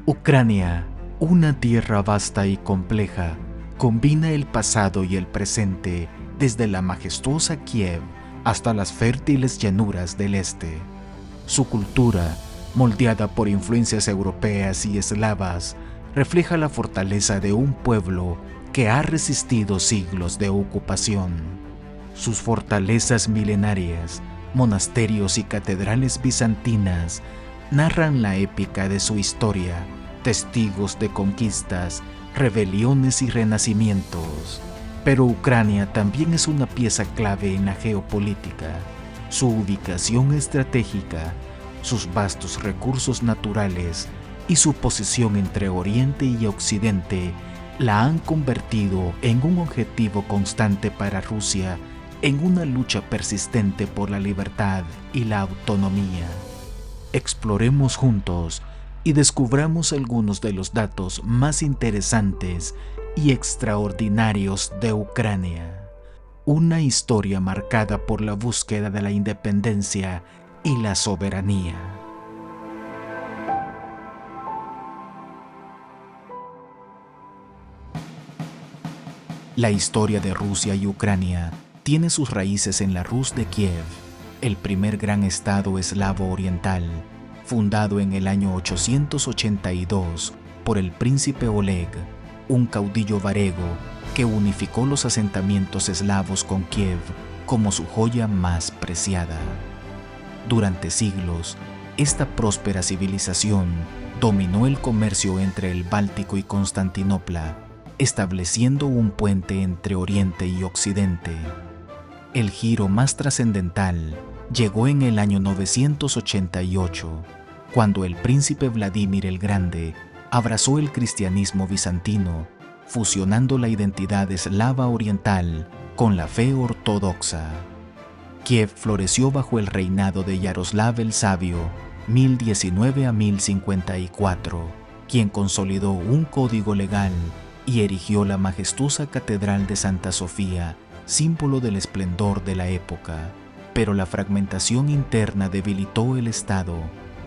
Ucrania, una tierra vasta y compleja, combina el pasado y el presente desde la majestuosa Kiev hasta las fértiles llanuras del este. Su cultura, moldeada por influencias europeas y eslavas, refleja la fortaleza de un pueblo que ha resistido siglos de ocupación. Sus fortalezas milenarias, monasterios y catedrales bizantinas narran la épica de su historia, testigos de conquistas, rebeliones y renacimientos. Pero Ucrania también es una pieza clave en la geopolítica. Su ubicación estratégica, sus vastos recursos naturales y su posición entre Oriente y Occidente la han convertido en un objetivo constante para Rusia en una lucha persistente por la libertad y la autonomía. Exploremos juntos y descubramos algunos de los datos más interesantes y extraordinarios de Ucrania. Una historia marcada por la búsqueda de la independencia y la soberanía. La historia de Rusia y Ucrania tiene sus raíces en la Rus de Kiev, el primer gran estado eslavo oriental, fundado en el año 882 por el príncipe Oleg, un caudillo varego que unificó los asentamientos eslavos con Kiev como su joya más preciada. Durante siglos, esta próspera civilización dominó el comercio entre el Báltico y Constantinopla, estableciendo un puente entre Oriente y Occidente. El giro más trascendental llegó en el año 988, cuando el príncipe Vladimir el Grande abrazó el cristianismo bizantino, fusionando la identidad eslava oriental con la fe ortodoxa. Kiev floreció bajo el reinado de Yaroslav el Sabio, 1019 a 1054, quien consolidó un código legal y erigió la majestuosa Catedral de Santa Sofía, símbolo del esplendor de la época. Pero la fragmentación interna debilitó el Estado,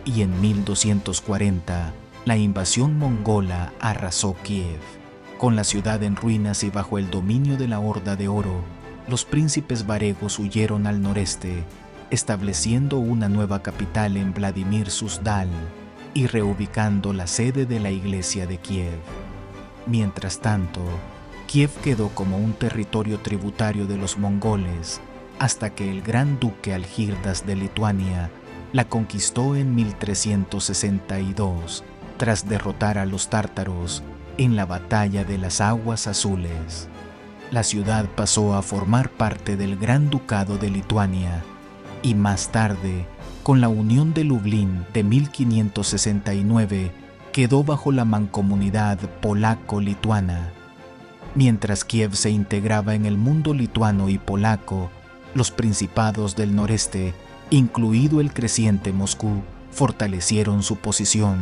y en 1240 la invasión mongola arrasó Kiev. Con la ciudad en ruinas y bajo el dominio de la Horda de Oro, los príncipes varegos huyeron al noreste, estableciendo una nueva capital en Vladimir Suzdal y reubicando la sede de la iglesia de Kiev. Mientras tanto, Kiev quedó como un territorio tributario de los mongoles hasta que el gran duque Algirdas de Lituania la conquistó en 1362 tras derrotar a los tártaros en la Batalla de las Aguas Azules. La ciudad pasó a formar parte del Gran Ducado de Lituania y más tarde, con la unión de Lublin de 1569, quedó bajo la mancomunidad polaco-lituana. Mientras Kiev se integraba en el mundo lituano y polaco, los principados del noreste, incluido el creciente Moscú, fortalecieron su posición.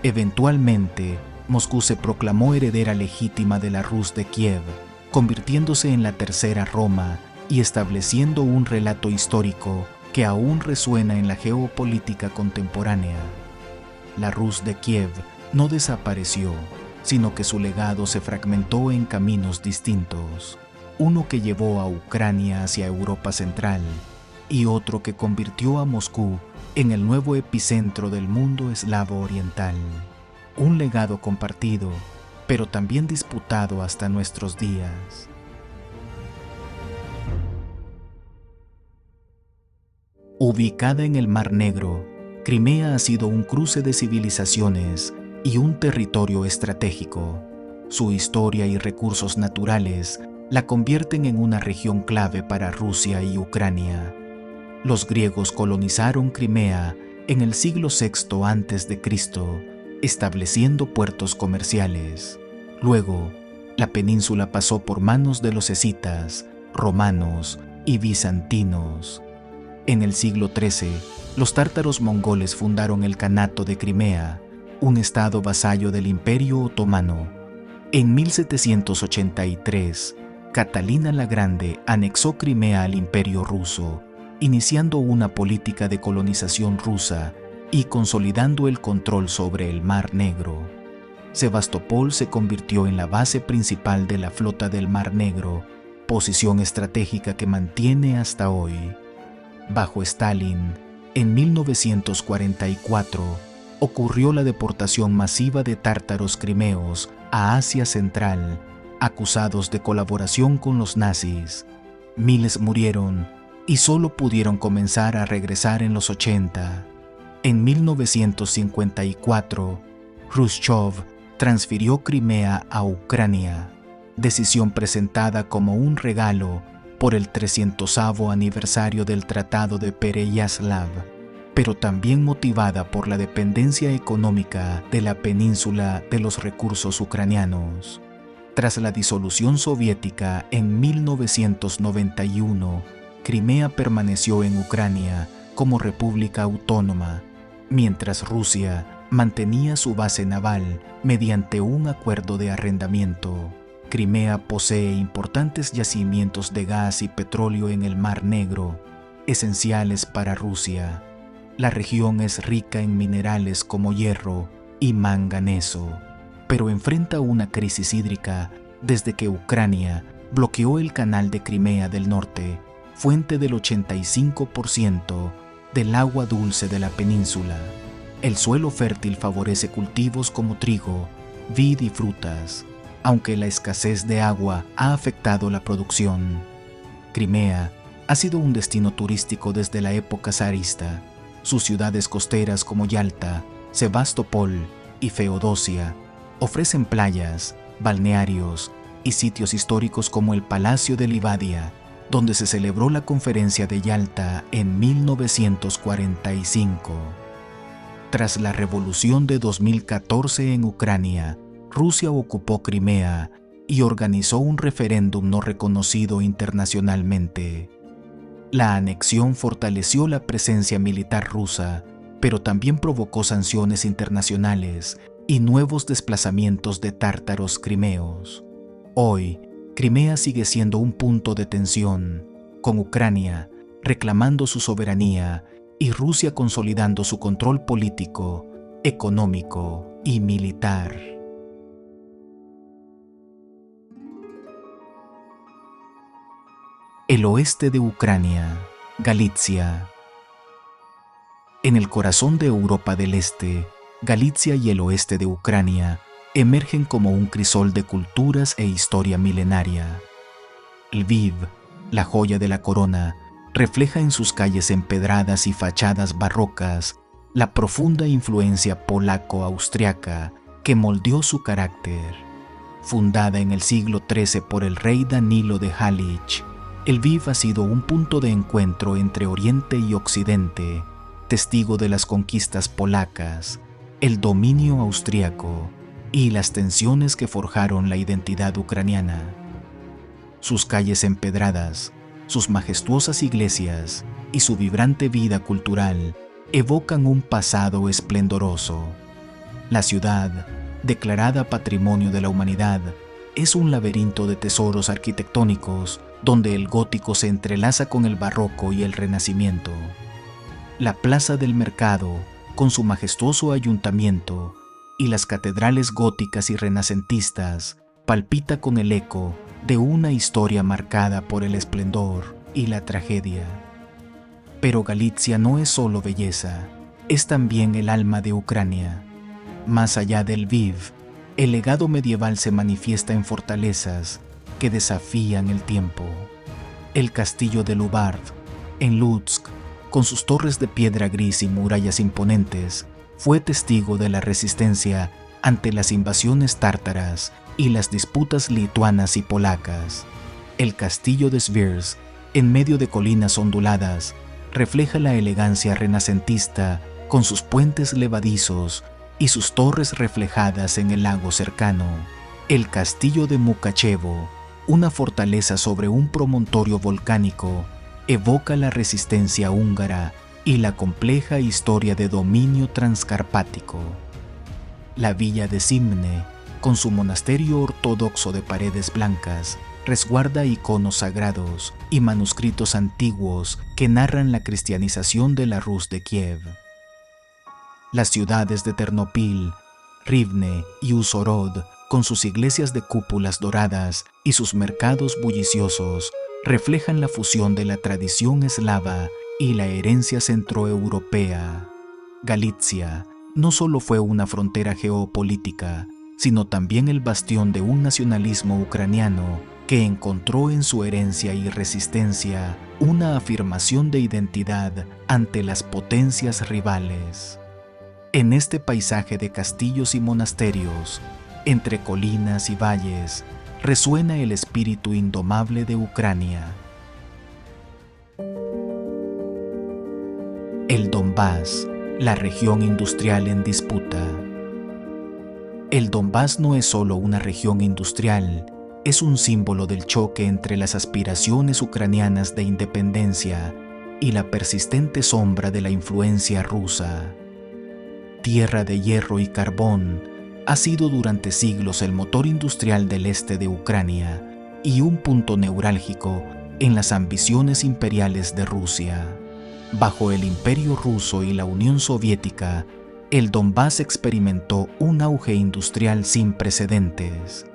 Eventualmente, Moscú se proclamó heredera legítima de la Rus de Kiev, convirtiéndose en la tercera Roma y estableciendo un relato histórico que aún resuena en la geopolítica contemporánea. La Rus de Kiev no desapareció, sino que su legado se fragmentó en caminos distintos, uno que llevó a Ucrania hacia Europa Central y otro que convirtió a Moscú en el nuevo epicentro del mundo eslavo oriental. Un legado compartido, pero también disputado hasta nuestros días. Ubicada en el Mar Negro, Crimea ha sido un cruce de civilizaciones y un territorio estratégico. Su historia y recursos naturales la convierten en una región clave para Rusia y Ucrania. Los griegos colonizaron Crimea en el siglo VI a.C., estableciendo puertos comerciales. Luego, la península pasó por manos de los escitas, romanos y bizantinos. En el siglo XIII, los tártaros mongoles fundaron el Kanato de Crimea, un estado vasallo del Imperio Otomano. En 1783, Catalina la Grande anexó Crimea al Imperio ruso, iniciando una política de colonización rusa y consolidando el control sobre el Mar Negro. Sebastopol se convirtió en la base principal de la flota del Mar Negro, posición estratégica que mantiene hasta hoy. Bajo Stalin, en 1944, ocurrió la deportación masiva de tártaros crimeos a Asia Central, acusados de colaboración con los nazis. Miles murieron y solo pudieron comenzar a regresar en los 80. En 1954, Khrushchev transfirió Crimea a Ucrania, decisión presentada como un regalo por el 300º aniversario del Tratado de Pereyaslav, pero también motivada por la dependencia económica de la península de los recursos ucranianos. Tras la disolución soviética en 1991, Crimea permaneció en Ucrania como república autónoma, mientras Rusia mantenía su base naval mediante un acuerdo de arrendamiento. Crimea posee importantes yacimientos de gas y petróleo en el Mar Negro, esenciales para Rusia. La región es rica en minerales como hierro y manganeso, pero enfrenta una crisis hídrica desde que Ucrania bloqueó el canal de Crimea del Norte, fuente del 85% del agua dulce de la península. El suelo fértil favorece cultivos como trigo, vid y frutas, aunque la escasez de agua ha afectado la producción. Crimea ha sido un destino turístico desde la época zarista. Sus ciudades costeras como Yalta, Sebastopol y Feodosia ofrecen playas, balnearios y sitios históricos como el Palacio de Livadia, donde se celebró la Conferencia de Yalta en 1945. Tras la revolución de 2014 en Ucrania, Rusia ocupó Crimea y organizó un referéndum no reconocido internacionalmente. La anexión fortaleció la presencia militar rusa, pero también provocó sanciones internacionales y nuevos desplazamientos de tártaros crimeos. Hoy, Crimea sigue siendo un punto de tensión, con Ucrania reclamando su soberanía y Rusia consolidando su control político, económico y militar. El oeste de Ucrania, Galitzia. En el corazón de Europa del Este, Galitzia y el oeste de Ucrania emergen como un crisol de culturas e historia milenaria. Lviv, la joya de la corona, refleja en sus calles empedradas y fachadas barrocas la profunda influencia polaco-austriaca que moldeó su carácter. Fundada en el siglo XIII por el rey Danilo de Halich, Lviv ha sido un punto de encuentro entre Oriente y Occidente, testigo de las conquistas polacas, el dominio austriaco y las tensiones que forjaron la identidad ucraniana. Sus calles empedradas, sus majestuosas iglesias y su vibrante vida cultural evocan un pasado esplendoroso. La ciudad, declarada Patrimonio de la Humanidad, es un laberinto de tesoros arquitectónicos donde el gótico se entrelaza con el barroco y el renacimiento. La Plaza del Mercado, con su majestuoso ayuntamiento, y las catedrales góticas y renacentistas, palpita con el eco de una historia marcada por el esplendor y la tragedia. Pero Galitzia no es solo belleza, es también el alma de Ucrania. Más allá del Lviv, el legado medieval se manifiesta en fortalezas que desafían el tiempo. El castillo de Lubart, en Lutsk, con sus torres de piedra gris y murallas imponentes, fue testigo de la resistencia ante las invasiones tártaras y las disputas lituanas y polacas. El castillo de Svirs, en medio de colinas onduladas, refleja la elegancia renacentista con sus puentes levadizos y sus torres reflejadas en el lago cercano. El castillo de Mukachevo, una fortaleza sobre un promontorio volcánico, evoca la resistencia húngara y la compleja historia de dominio transcarpático. La villa de Simne, con su monasterio ortodoxo de paredes blancas, resguarda iconos sagrados y manuscritos antiguos que narran la cristianización de la Rus de Kiev. Las ciudades de Ternopil, Rivne y Uzhhorod, con sus iglesias de cúpulas doradas y sus mercados bulliciosos, reflejan la fusión de la tradición eslava y la herencia centroeuropea. Galitzia no solo fue una frontera geopolítica, sino también el bastión de un nacionalismo ucraniano que encontró en su herencia y resistencia una afirmación de identidad ante las potencias rivales. En este paisaje de castillos y monasterios, entre colinas y valles, resuena el espíritu indomable de Ucrania. El Donbass, la región industrial en disputa. El Donbass no es solo una región industrial, es un símbolo del choque entre las aspiraciones ucranianas de independencia y la persistente sombra de la influencia rusa. Tierra de hierro y carbón, ha sido durante siglos el motor industrial del este de Ucrania y un punto neurálgico en las ambiciones imperiales de Rusia. Bajo el Imperio Ruso y la Unión Soviética, el Donbass experimentó un auge industrial sin precedentes.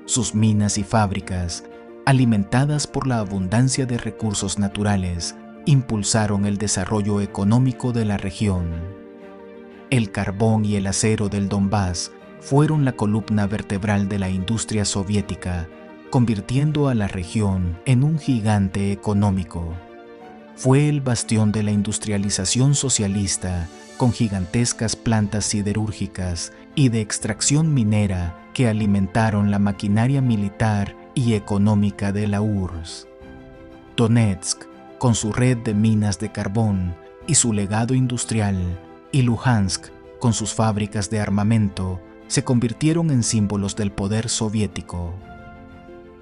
Sus minas y fábricas, alimentadas por la abundancia de recursos naturales, impulsaron el desarrollo económico de la región. El carbón y el acero del Donbass fueron la columna vertebral de la industria soviética, convirtiendo a la región en un gigante económico. Fue el bastión de la industrialización socialista, con gigantescas plantas siderúrgicas y de extracción minera que alimentaron la maquinaria militar y económica de la URSS. Donetsk, con su red de minas de carbón y su legado industrial, y Luhansk, con sus fábricas de armamento, se convirtieron en símbolos del poder soviético.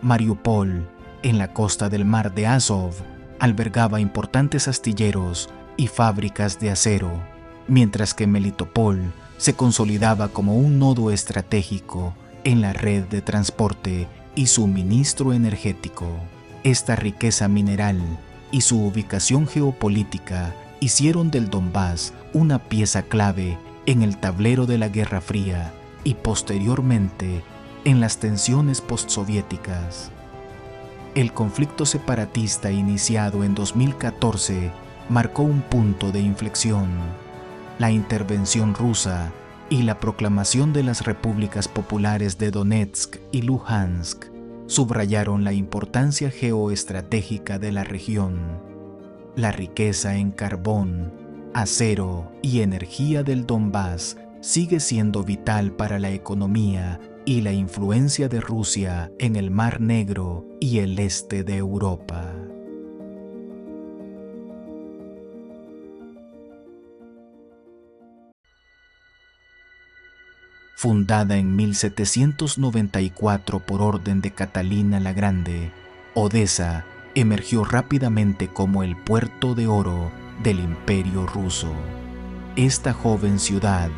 Mariupol, en la costa del mar de Azov, albergaba importantes astilleros y fábricas de acero, mientras que Melitopol se consolidaba como un nodo estratégico en la red de transporte y suministro energético. Esta riqueza mineral y su ubicación geopolítica hicieron del Donbass una pieza clave en el tablero de la Guerra Fría y posteriormente en las tensiones postsoviéticas. El conflicto separatista iniciado en 2014 marcó un punto de inflexión. La intervención rusa y la proclamación de las repúblicas populares de Donetsk y Luhansk subrayaron la importancia geoestratégica de la región. La riqueza en carbón, acero y energía del Donbass sigue siendo vital para la economía y la influencia de Rusia en el Mar Negro y el este de Europa. Fundada en 1794 por orden de Catalina la Grande, Odesa emergió rápidamente como el puerto de oro del Imperio Ruso. Esta joven ciudad,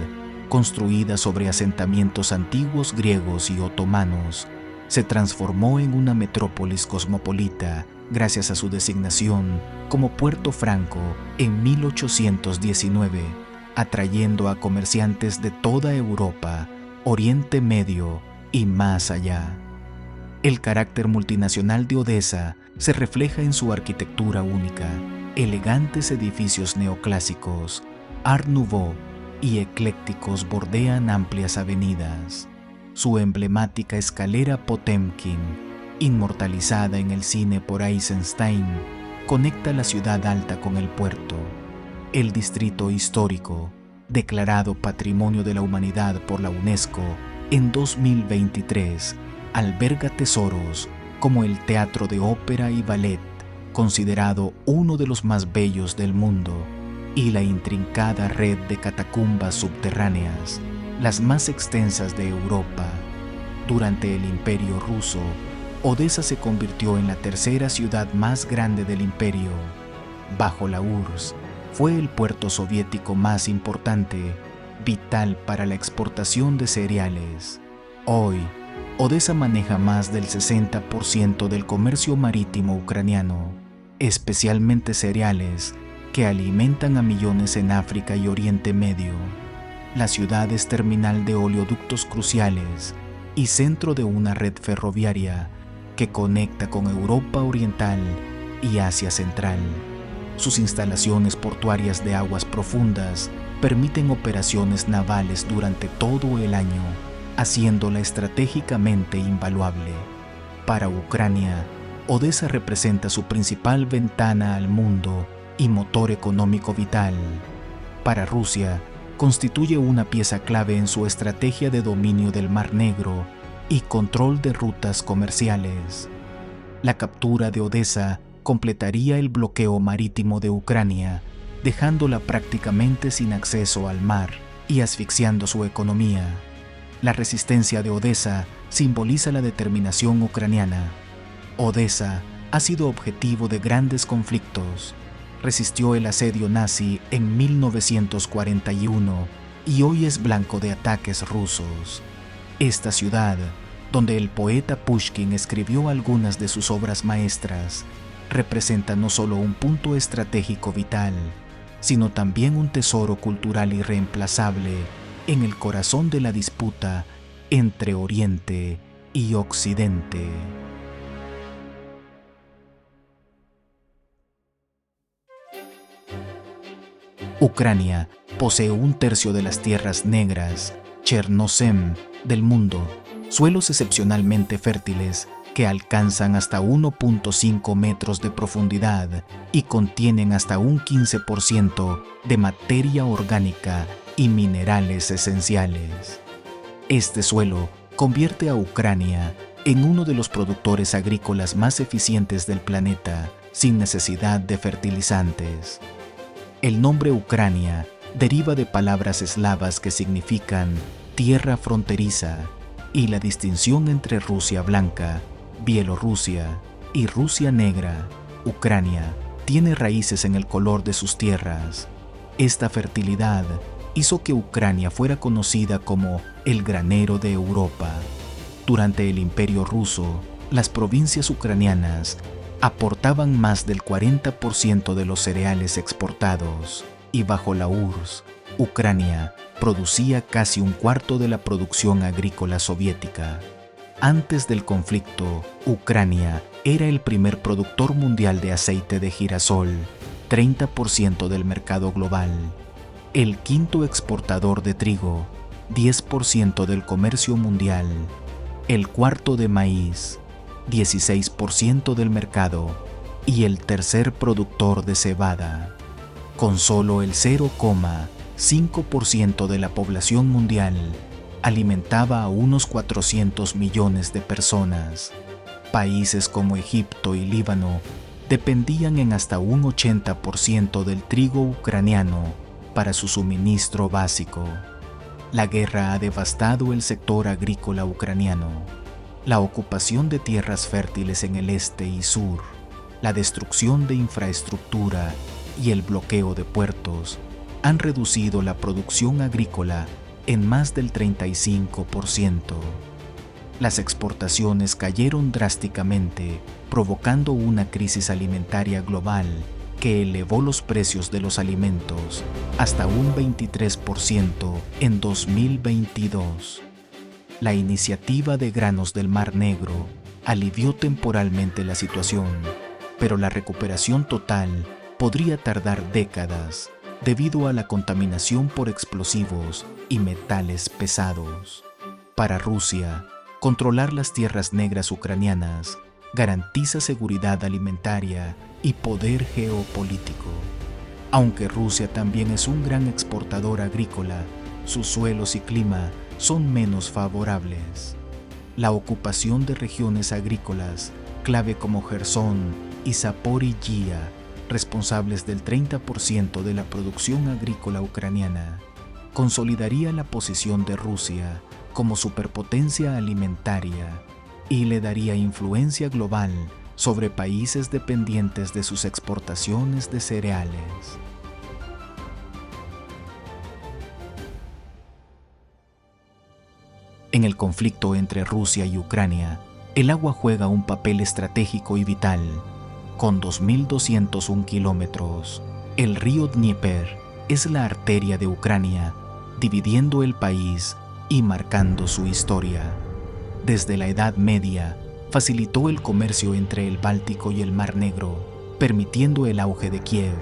construida sobre asentamientos antiguos griegos y otomanos, se transformó en una metrópolis cosmopolita gracias a su designación como Puerto Franco en 1819, atrayendo a comerciantes de toda Europa, Oriente Medio y más allá. El carácter multinacional de Odesa se refleja en su arquitectura única, elegantes edificios neoclásicos, Art Nouveau y eclécticos bordean amplias avenidas. Su emblemática escalera Potemkin, inmortalizada en el cine por Eisenstein, conecta la ciudad alta con el puerto. El distrito histórico, declarado Patrimonio de la Humanidad por la UNESCO en 2023, alberga tesoros como el Teatro de Ópera y Ballet, considerado uno de los más bellos del mundo, y la intrincada red de catacumbas subterráneas, las más extensas de Europa. Durante el Imperio Ruso, Odesa se convirtió en la tercera ciudad más grande del imperio. Bajo la URSS, fue el puerto soviético más importante, vital para la exportación de cereales. Hoy, Odesa maneja más del 60% del comercio marítimo ucraniano, especialmente cereales, que alimentan a millones en África y Oriente Medio. La ciudad es terminal de oleoductos cruciales y centro de una red ferroviaria que conecta con Europa Oriental y Asia Central. Sus instalaciones portuarias de aguas profundas permiten operaciones navales durante todo el año, haciéndola estratégicamente invaluable. Para Ucrania, Odesa representa su principal ventana al mundo y motor económico vital. Para Rusia, constituye una pieza clave en su estrategia de dominio del Mar Negro y control de rutas comerciales. La captura de Odesa completaría el bloqueo marítimo de Ucrania, dejándola prácticamente sin acceso al mar y asfixiando su economía. La resistencia de Odesa simboliza la determinación ucraniana. Odesa ha sido objetivo de grandes conflictos. Resistió el asedio nazi en 1941 y hoy es blanco de ataques rusos. Esta ciudad, donde el poeta Pushkin escribió algunas de sus obras maestras, representa no solo un punto estratégico vital, sino también un tesoro cultural irreemplazable en el corazón de la disputa entre Oriente y Occidente. Ucrania posee un tercio de las tierras negras, Chernozem, del mundo, suelos excepcionalmente fértiles que alcanzan hasta 1.5 metros de profundidad y contienen hasta un 15% de materia orgánica y minerales esenciales. Este suelo convierte a Ucrania en uno de los productores agrícolas más eficientes del planeta, sin necesidad de fertilizantes. El nombre Ucrania deriva de palabras eslavas que significan tierra fronteriza, y la distinción entre Rusia blanca, Bielorrusia y Rusia negra, Ucrania, tiene raíces en el color de sus tierras. Esta fertilidad hizo que Ucrania fuera conocida como el granero de Europa. Durante el Imperio Ruso, las provincias ucranianas aportaban más del 40% de los cereales exportados, y bajo la URSS, Ucrania producía casi un cuarto de la producción agrícola soviética. Antes del conflicto, Ucrania era el primer productor mundial de aceite de girasol, 30% del mercado global, el quinto exportador de trigo, 10% del comercio mundial, el cuarto de maíz, 16% del mercado, y el tercer productor de cebada. Con solo el 0,5% de la población mundial, alimentaba a unos 400 millones de personas. Países como Egipto y Líbano dependían en hasta un 80% del trigo ucraniano para su suministro básico. La guerra ha devastado el sector agrícola ucraniano. La ocupación de tierras fértiles en el este y sur, la destrucción de infraestructura y el bloqueo de puertos han reducido la producción agrícola en más del 35%. Las exportaciones cayeron drásticamente, provocando una crisis alimentaria global que elevó los precios de los alimentos hasta un 23% en 2022. La iniciativa de granos del Mar Negro alivió temporalmente la situación, pero la recuperación total podría tardar décadas debido a la contaminación por explosivos y metales pesados. Para Rusia, controlar las tierras negras ucranianas garantiza seguridad alimentaria y poder geopolítico. Aunque Rusia también es un gran exportador agrícola, sus suelos y clima son menos favorables. La ocupación de regiones agrícolas, clave como Jersón y Zaporizhia, responsables del 30% de la producción agrícola ucraniana, consolidaría la posición de Rusia como superpotencia alimentaria y le daría influencia global sobre países dependientes de sus exportaciones de cereales. En el conflicto entre Rusia y Ucrania, el agua juega un papel estratégico y vital. Con 2.201 kilómetros, el río Dnieper es la arteria de Ucrania dividiendo el país y marcando su historia. Desde la Edad Media, facilitó el comercio entre el Báltico y el Mar Negro, permitiendo el auge de Kiev.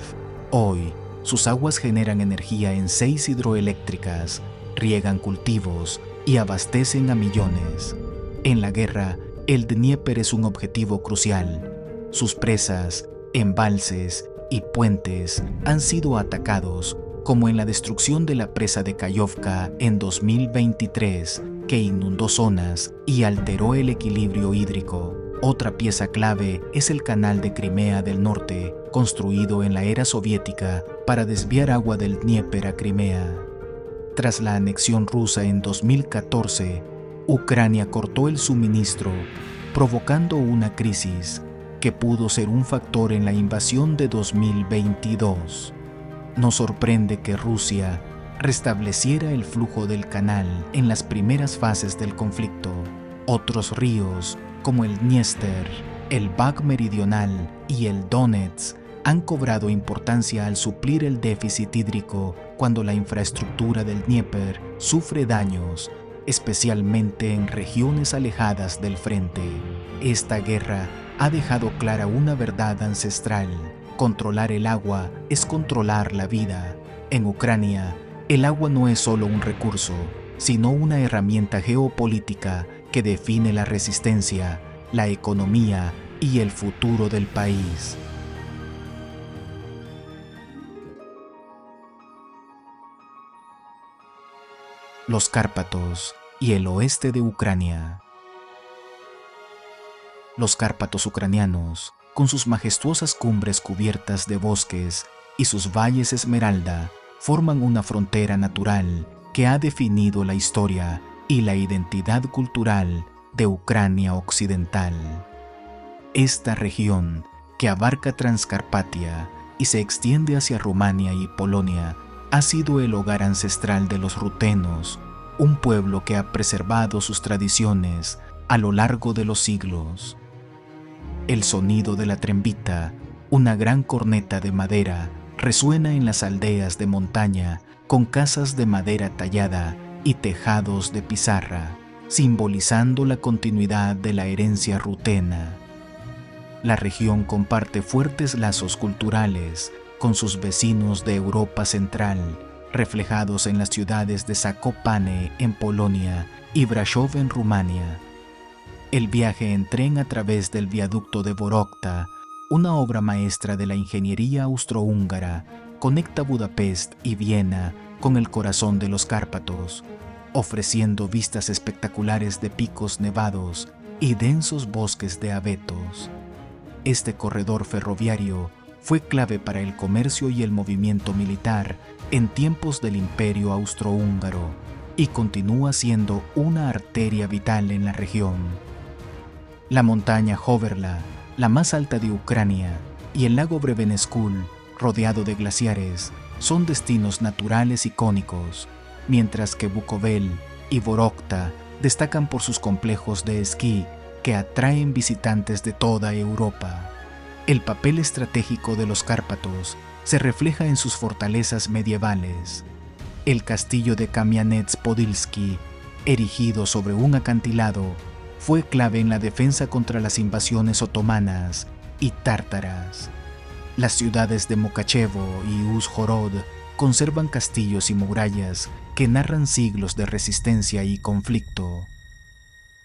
Hoy, sus aguas generan energía en 6 hidroeléctricas, riegan cultivos y abastecen a millones. En la guerra, el Dnieper es un objetivo crucial. Sus presas, embalses y puentes han sido atacados, como en la destrucción de la presa de Kayovka en 2023, que inundó zonas y alteró el equilibrio hídrico. Otra pieza clave es el Canal de Crimea del Norte, construido en la era soviética para desviar agua del Dnieper a Crimea. Tras la anexión rusa en 2014, Ucrania cortó el suministro, provocando una crisis que pudo ser un factor en la invasión de 2022. Nos sorprende que Rusia restableciera el flujo del canal en las primeras fases del conflicto. Otros ríos, como el Dniester, el Bug meridional y el Donets, han cobrado importancia al suplir el déficit hídrico cuando la infraestructura del Dnieper sufre daños, especialmente en regiones alejadas del frente. Esta guerra ha dejado clara una verdad ancestral: controlar el agua es controlar la vida. En Ucrania, el agua no es solo un recurso, sino una herramienta geopolítica que define la resistencia, la economía y el futuro del país. Los Cárpatos y el oeste de Ucrania. Los Cárpatos ucranianos, con sus majestuosas cumbres cubiertas de bosques y sus valles esmeralda, forman una frontera natural que ha definido la historia y la identidad cultural de Ucrania occidental. Esta región, que abarca Transcarpatia y se extiende hacia Rumania y Polonia, ha sido el hogar ancestral de los rutenos, un pueblo que ha preservado sus tradiciones a lo largo de los siglos. El sonido de la trembita, una gran corneta de madera, resuena en las aldeas de montaña con casas de madera tallada y tejados de pizarra, simbolizando la continuidad de la herencia rutena. La región comparte fuertes lazos culturales con sus vecinos de Europa Central, reflejados en las ciudades de Zakopane en Polonia y Brasov en Rumania. El viaje en tren a través del viaducto de Vorokta, una obra maestra de la ingeniería austrohúngara, conecta Budapest y Viena con el corazón de los Cárpatos, ofreciendo vistas espectaculares de picos nevados y densos bosques de abetos. Este corredor ferroviario fue clave para el comercio y el movimiento militar en tiempos del Imperio Austrohúngaro y continúa siendo una arteria vital en la región. La montaña Hoverla, la más alta de Ucrania, y el lago Breveneskul, rodeado de glaciares, son destinos naturales icónicos, mientras que Bukovel y Vorokta destacan por sus complejos de esquí que atraen visitantes de toda Europa. El papel estratégico de los Cárpatos se refleja en sus fortalezas medievales. El castillo de Kamianets-Podilsky, erigido sobre un acantilado, fue clave en la defensa contra las invasiones otomanas y tártaras. Las ciudades de Mukachevo y Uzhhorod conservan castillos y murallas que narran siglos de resistencia y conflicto.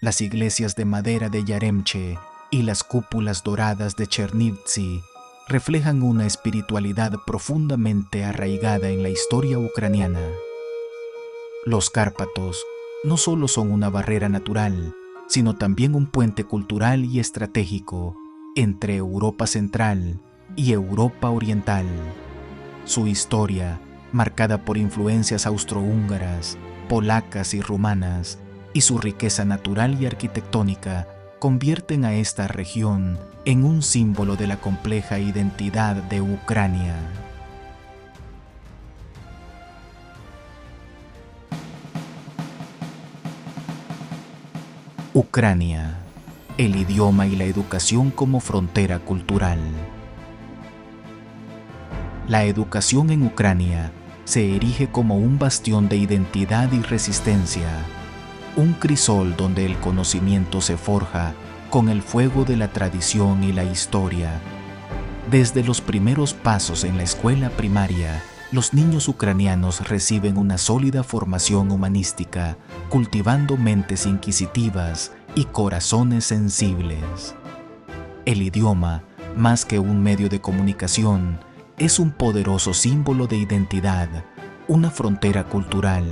Las iglesias de madera de Yaremche y las cúpulas doradas de Chernivtsi reflejan una espiritualidad profundamente arraigada en la historia ucraniana. Los Cárpatos no solo son una barrera natural, sino también un puente cultural y estratégico entre Europa Central y Europa Oriental. Su historia, marcada por influencias austrohúngaras, polacas y rumanas, y su riqueza natural y arquitectónica, convierten a esta región en un símbolo de la compleja identidad de Ucrania. Ucrania, el idioma y la educación como frontera cultural. La educación en Ucrania se erige como un bastión de identidad y resistencia, un crisol donde el conocimiento se forja con el fuego de la tradición y la historia. Desde los primeros pasos en la escuela primaria, los niños ucranianos reciben una sólida formación humanística, cultivando mentes inquisitivas y corazones sensibles. El idioma, más que un medio de comunicación, es un poderoso símbolo de identidad, una frontera cultural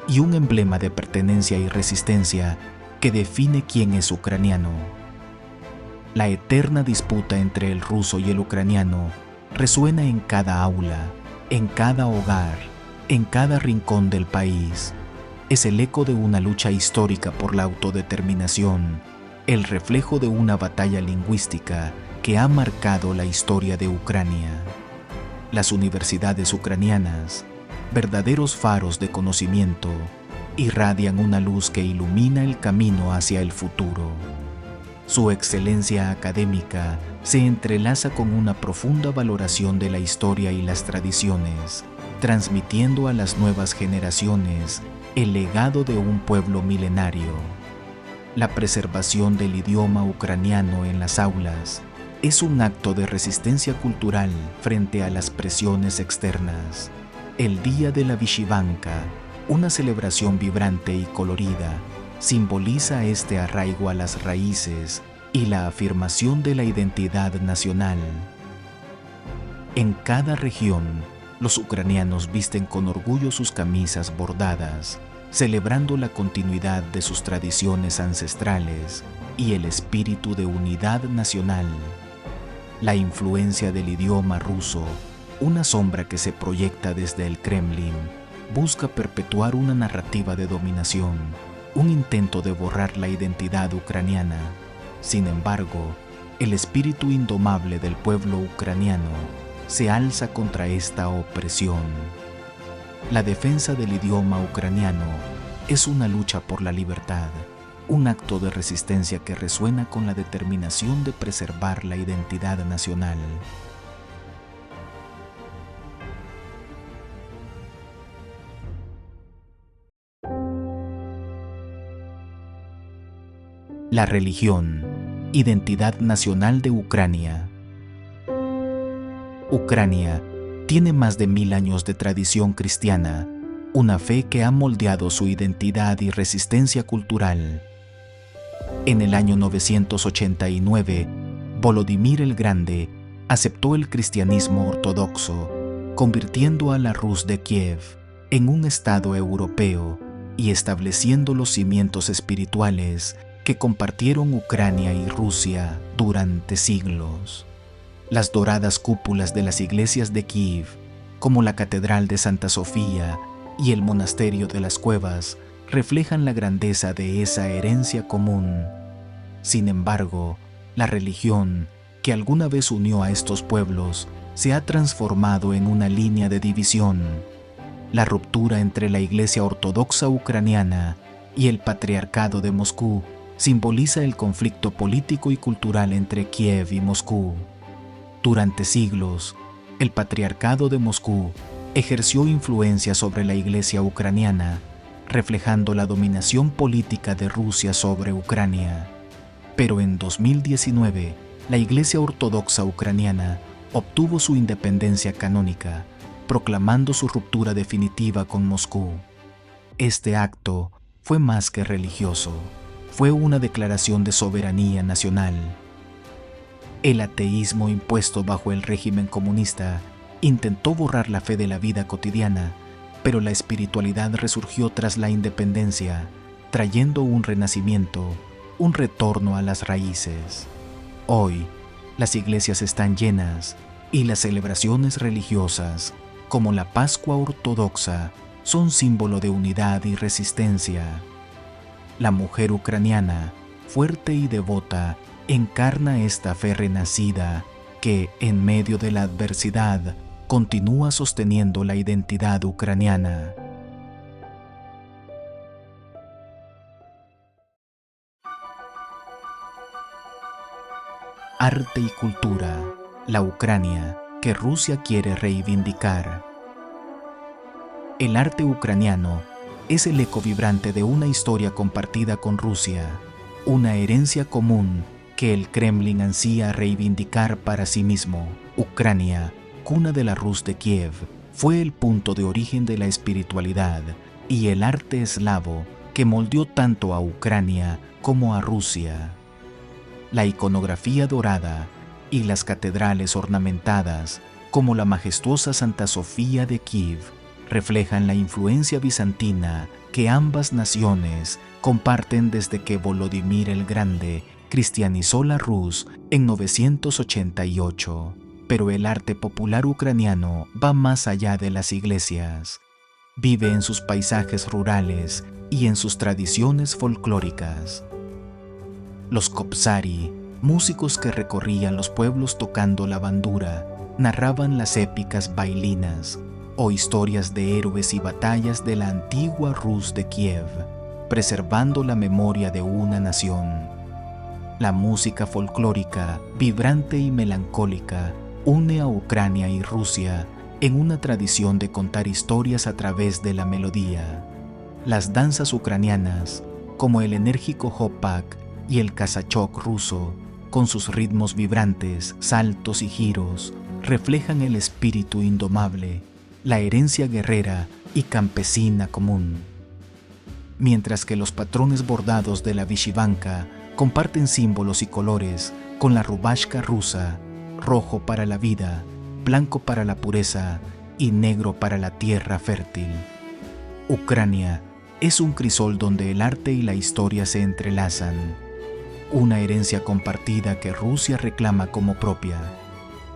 y un emblema de pertenencia y resistencia que define quién es ucraniano. La eterna disputa entre el ruso y el ucraniano resuena en cada aula, en cada hogar, en cada rincón del país. Es el eco de una lucha histórica por la autodeterminación, el reflejo de una batalla lingüística que ha marcado la historia de Ucrania. Las universidades ucranianas, verdaderos faros de conocimiento, irradian una luz que ilumina el camino hacia el futuro. Su excelencia académica se entrelaza con una profunda valoración de la historia y las tradiciones, transmitiendo a las nuevas generaciones el legado de un pueblo milenario. La preservación del idioma ucraniano en las aulas es un acto de resistencia cultural frente a las presiones externas. El Día de la Vyshyvanka, una celebración vibrante y colorida, simboliza este arraigo a las raíces y la afirmación de la identidad nacional. En cada región, los ucranianos visten con orgullo sus camisas bordadas, celebrando la continuidad de sus tradiciones ancestrales y el espíritu de unidad nacional. La influencia del idioma ruso, una sombra que se proyecta desde el Kremlin, busca perpetuar una narrativa de dominación, un intento de borrar la identidad ucraniana. Sin embargo, el espíritu indomable del pueblo ucraniano se alza contra esta opresión. La defensa del idioma ucraniano es una lucha por la libertad, un acto de resistencia que resuena con la determinación de preservar la identidad nacional. La religión, identidad nacional de Ucrania. Ucrania tiene más de 1000 años de tradición cristiana, una fe que ha moldeado su identidad y resistencia cultural. En el año 989, Volodymyr el Grande aceptó el cristianismo ortodoxo, convirtiendo a la Rus de Kiev en un estado europeo y estableciendo los cimientos espirituales que compartieron Ucrania y Rusia durante siglos. Las doradas cúpulas de las iglesias de Kiev, como la Catedral de Santa Sofía y el Monasterio de las Cuevas, reflejan la grandeza de esa herencia común. Sin embargo, la religión, que alguna vez unió a estos pueblos, se ha transformado en una línea de división. La ruptura entre la Iglesia Ortodoxa ucraniana y el Patriarcado de Moscú simboliza el conflicto político y cultural entre Kiev y Moscú. Durante siglos, el Patriarcado de Moscú ejerció influencia sobre la Iglesia ucraniana, reflejando la dominación política de Rusia sobre Ucrania. Pero en 2019, la Iglesia Ortodoxa ucraniana obtuvo su independencia canónica, proclamando su ruptura definitiva con Moscú. Este acto fue más que religioso, fue una declaración de soberanía nacional. El ateísmo impuesto bajo el régimen comunista intentó borrar la fe de la vida cotidiana, pero la espiritualidad resurgió tras la independencia, trayendo un renacimiento, un retorno a las raíces. Hoy, las iglesias están llenas y las celebraciones religiosas, como la Pascua Ortodoxa, son símbolo de unidad y resistencia. La mujer ucraniana, fuerte y devota, encarna esta fe renacida que, en medio de la adversidad, continúa sosteniendo la identidad ucraniana. Arte y cultura, la Ucrania que Rusia quiere reivindicar. El arte ucraniano es el eco vibrante de una historia compartida con Rusia, una herencia común que el Kremlin ansía reivindicar para sí mismo. Ucrania, cuna de la Rus de Kiev, fue el punto de origen de la espiritualidad y el arte eslavo que moldeó tanto a Ucrania como a Rusia. La iconografía dorada y las catedrales ornamentadas, como la majestuosa Santa Sofía de Kiev, reflejan la influencia bizantina que ambas naciones comparten desde que Volodymyr el Grande cristianizó la Rus en 988. Pero el arte popular ucraniano va más allá de las iglesias. Vive en sus paisajes rurales y en sus tradiciones folclóricas. Los Kopsari, músicos que recorrían los pueblos tocando la bandura, narraban las épicas bailinas o historias de héroes y batallas de la antigua Rus de Kiev, preservando la memoria de una nación. La música folclórica, vibrante y melancólica, une a Ucrania y Rusia en una tradición de contar historias a través de la melodía. Las danzas ucranianas, como el enérgico hopak y el kazachok ruso, con sus ritmos vibrantes, saltos y giros, reflejan el espíritu indomable, la herencia guerrera y campesina común. Mientras que los patrones bordados de la vishivanka comparten símbolos y colores con la rubashka rusa, rojo para la vida, blanco para la pureza y negro para la tierra fértil. Ucrania es un crisol donde el arte y la historia se entrelazan, una herencia compartida que Rusia reclama como propia,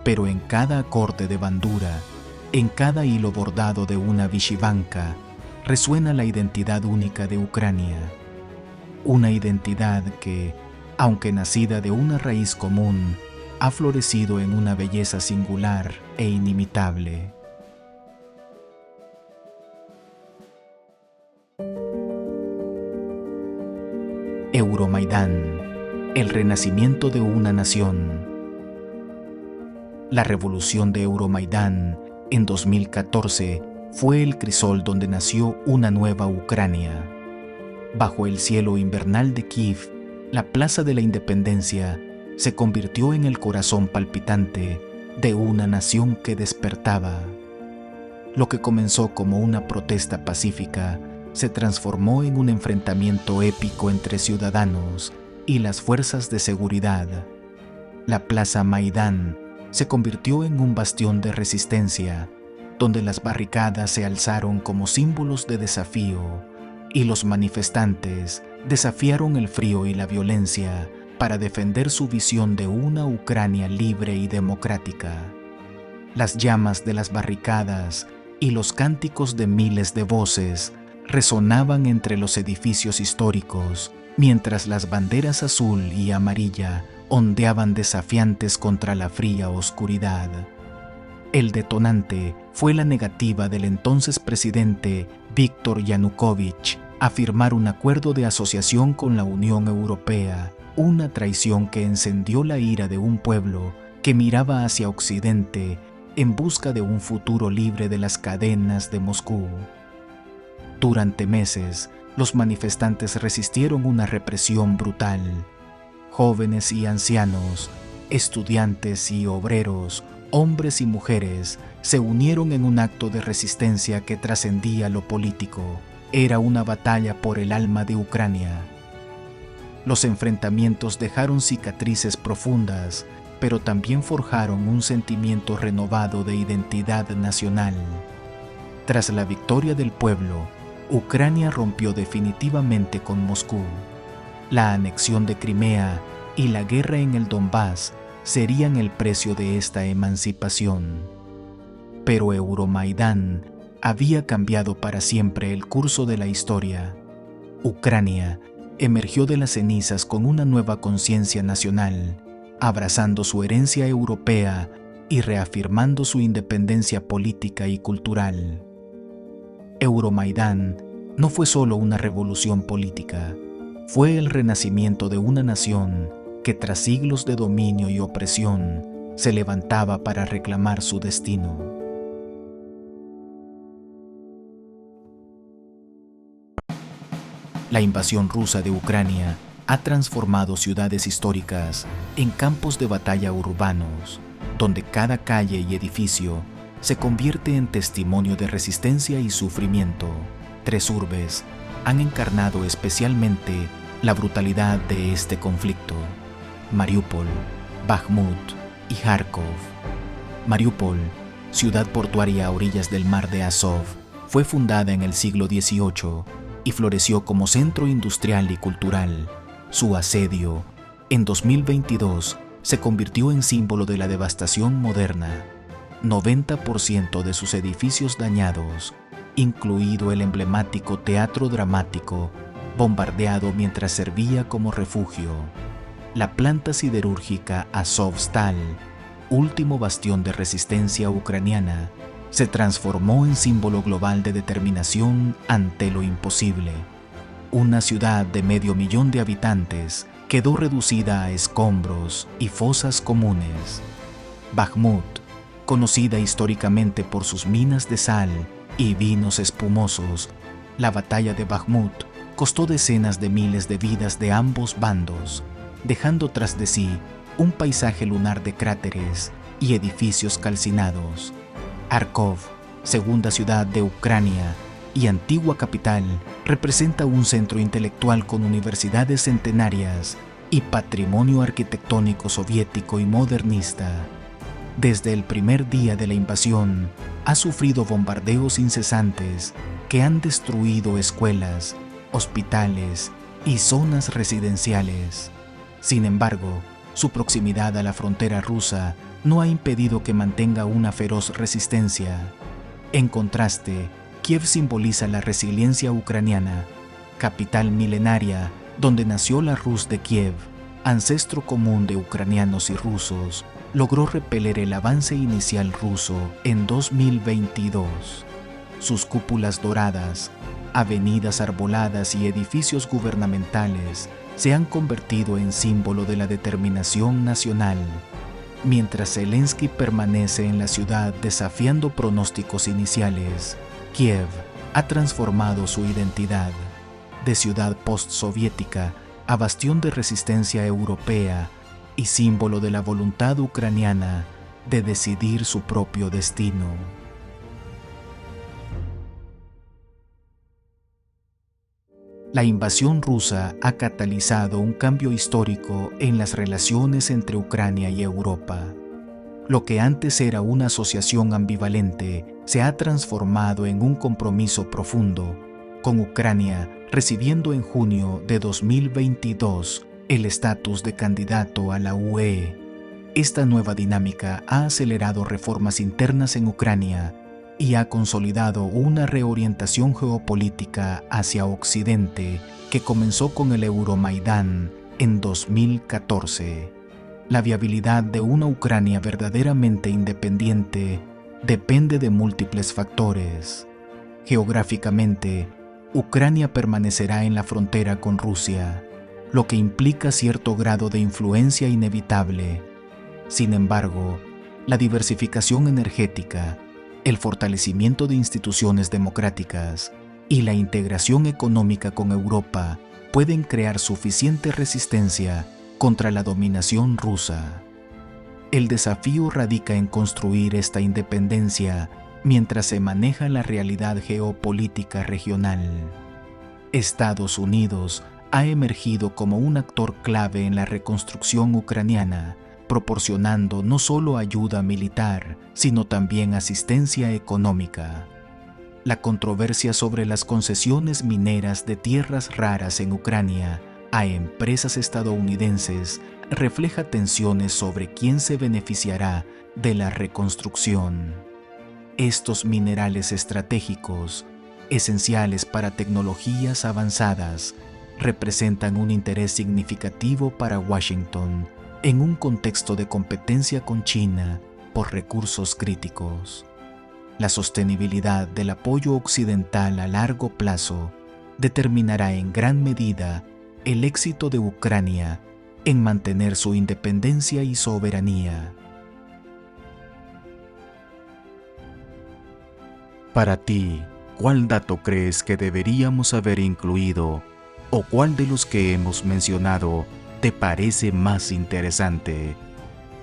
pero en cada acorde de bandura, en cada hilo bordado de una vishivanka, resuena la identidad única de Ucrania, una identidad que, aunque nacida de una raíz común, ha florecido en una belleza singular e inimitable. Euromaidán, el renacimiento de una nación. La revolución de Euromaidán en 2014 fue el crisol donde nació una nueva Ucrania. Bajo el cielo invernal de Kiev, la Plaza de la Independencia se convirtió en el corazón palpitante de una nación que despertaba. Lo que comenzó como una protesta pacífica se transformó en un enfrentamiento épico entre ciudadanos y las fuerzas de seguridad. La Plaza Maidán se convirtió en un bastión de resistencia, donde las barricadas se alzaron como símbolos de desafío, y los manifestantes desafiaron el frío y la violencia para defender su visión de una Ucrania libre y democrática. Las llamas de las barricadas y los cánticos de miles de voces resonaban entre los edificios históricos, mientras las banderas azul y amarilla ondeaban desafiantes contra la fría oscuridad. El detonante fue la negativa del entonces presidente Víktor Yanukovych a firmar un acuerdo de asociación con la Unión Europea, una traición que encendió la ira de un pueblo que miraba hacia Occidente en busca de un futuro libre de las cadenas de Moscú. Durante meses, los manifestantes resistieron una represión brutal. Jóvenes y ancianos, estudiantes y obreros, hombres y mujeres, se unieron en un acto de resistencia que trascendía lo político. Era una batalla por el alma de Ucrania. Los enfrentamientos dejaron cicatrices profundas, pero también forjaron un sentimiento renovado de identidad nacional. Tras la victoria del pueblo, Ucrania rompió definitivamente con Moscú. La anexión de Crimea y la guerra en el Donbass serían el precio de esta emancipación. Pero Euromaidán había cambiado para siempre el curso de la historia. Ucrania emergió de las cenizas con una nueva conciencia nacional, abrazando su herencia europea y reafirmando su independencia política y cultural. Euromaidán no fue solo una revolución política, fue el renacimiento de una nación que tras siglos de dominio y opresión se levantaba para reclamar su destino. La invasión rusa de Ucrania ha transformado ciudades históricas en campos de batalla urbanos, donde cada calle y edificio se convierte en testimonio de resistencia y sufrimiento. Tres urbes han encarnado especialmente la brutalidad de este conflicto: Mariupol, Bakhmut y Kharkov. Mariupol, ciudad portuaria a orillas del mar de Azov, fue fundada en el siglo XVIII y floreció como centro industrial y cultural. Su asedio, en 2022, se convirtió en símbolo de la devastación moderna. 90% de sus edificios dañados, incluido el emblemático Teatro Dramático, bombardeado mientras servía como refugio. La planta siderúrgica Azovstal, último bastión de resistencia ucraniana, se transformó en símbolo global de determinación ante lo imposible. Una ciudad de 500,000 de habitantes quedó reducida a escombros y fosas comunes. Bakhmut, conocida históricamente por sus minas de sal y vinos espumosos, la batalla de Bakhmut costó decenas de miles de vidas de ambos bandos, dejando tras de sí un paisaje lunar de cráteres y edificios calcinados. Kharkov, segunda ciudad de Ucrania y antigua capital, representa un centro intelectual con universidades centenarias y patrimonio arquitectónico soviético y modernista. Desde el primer día de la invasión, ha sufrido bombardeos incesantes que han destruido escuelas, hospitales y zonas residenciales. Sin embargo, su proximidad a la frontera rusa no ha impedido que mantenga una feroz resistencia. En contraste, Kiev simboliza la resiliencia ucraniana, capital milenaria donde nació la Rus de Kiev, ancestro común de ucranianos y rusos. Logró repeler el avance inicial ruso en 2022. Sus cúpulas doradas, avenidas arboladas y edificios gubernamentales se han convertido en símbolo de la determinación nacional. Mientras Zelensky permanece en la ciudad desafiando pronósticos iniciales, Kiev ha transformado su identidad. De ciudad postsoviética a bastión de resistencia europea y símbolo de la voluntad ucraniana de decidir su propio destino. La invasión rusa ha catalizado un cambio histórico en las relaciones entre Ucrania y Europa. Lo que antes era una asociación ambivalente se ha transformado en un compromiso profundo, con Ucrania recibiendo en junio de 2022 el estatus de candidato a la UE. Esta nueva dinámica ha acelerado reformas internas en Ucrania y ha consolidado una reorientación geopolítica hacia Occidente que comenzó con el Euromaidán en 2014. La viabilidad de una Ucrania verdaderamente independiente depende de múltiples factores. Geográficamente, Ucrania permanecerá en la frontera con Rusia, lo que implica cierto grado de influencia inevitable. Sin embargo, la diversificación energética, el fortalecimiento de instituciones democráticas y la integración económica con Europa pueden crear suficiente resistencia contra la dominación rusa. El desafío radica en construir esta independencia mientras se maneja la realidad geopolítica regional. Estados Unidos ha emergido como un actor clave en la reconstrucción ucraniana, proporcionando no solo ayuda militar, sino también asistencia económica. La controversia sobre las concesiones mineras de tierras raras en Ucrania a empresas estadounidenses refleja tensiones sobre quién se beneficiará de la reconstrucción. Estos minerales estratégicos, esenciales para tecnologías avanzadas, representan un interés significativo para Washington en un contexto de competencia con China por recursos críticos. La sostenibilidad del apoyo occidental a largo plazo determinará en gran medida el éxito de Ucrania en mantener su independencia y soberanía. Para ti, ¿cuál dato crees que deberíamos haber incluido ¿O cuál de los que hemos mencionado te parece más interesante?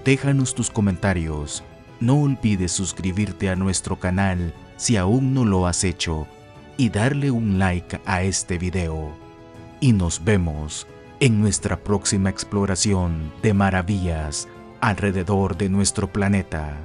Déjanos tus comentarios. No olvides suscribirte a nuestro canal si aún no lo has hecho y darle un like a este video. Y nos vemos en nuestra próxima exploración de maravillas alrededor de nuestro planeta.